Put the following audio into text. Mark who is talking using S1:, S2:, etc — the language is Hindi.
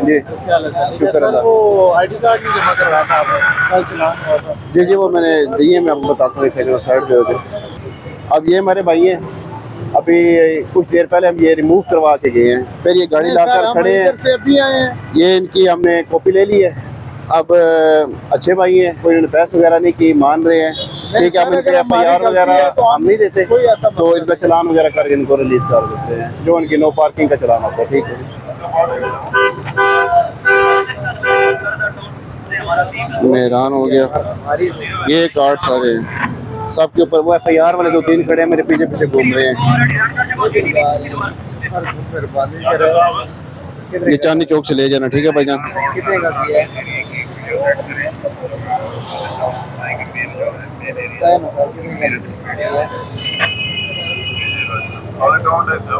S1: जी शुक्र अल्लाह।
S2: वो आईडी कार्ड नहीं जमा करवाया था आपने, कल चलान हुआ था।
S1: जी जी वो मैंने दिए, मैं आपको बताता हूँ साइड पे होते। अब ये हमारे भाई हैं, अभी कुछ देर पहले हम ये रिमूव करवा के गए हैं, फिर ये गाड़ी लाकर खड़े हैं,
S2: इधर से अभी आए हैं।
S1: ये इनकी हमने कॉपी ले ली है। अब अच्छे भाई हैं, कोई इन्होंने पैसे वगैरह नहीं की, मान रहे हैं, ठीक है। हम इनके FIR वगैरह
S2: तो
S1: हम नहीं देते,
S2: कोई ऐसा
S1: तो इनका चलान वगैरह करके इनको रिलीज कर देते हैं, जो इनकी नो पार्किंग का चलान होता है। ठीक है, मैं हैरान हो गया। ये कार्ड सारे सबके ऊपर वो FIR वाले 2-3 खड़े हैं, मेरे पीछे पीछे घूम रहे हैं। ये चांदनी चौक से ले जाना, ठीक है भाईजान।
S2: कितने का दिया है?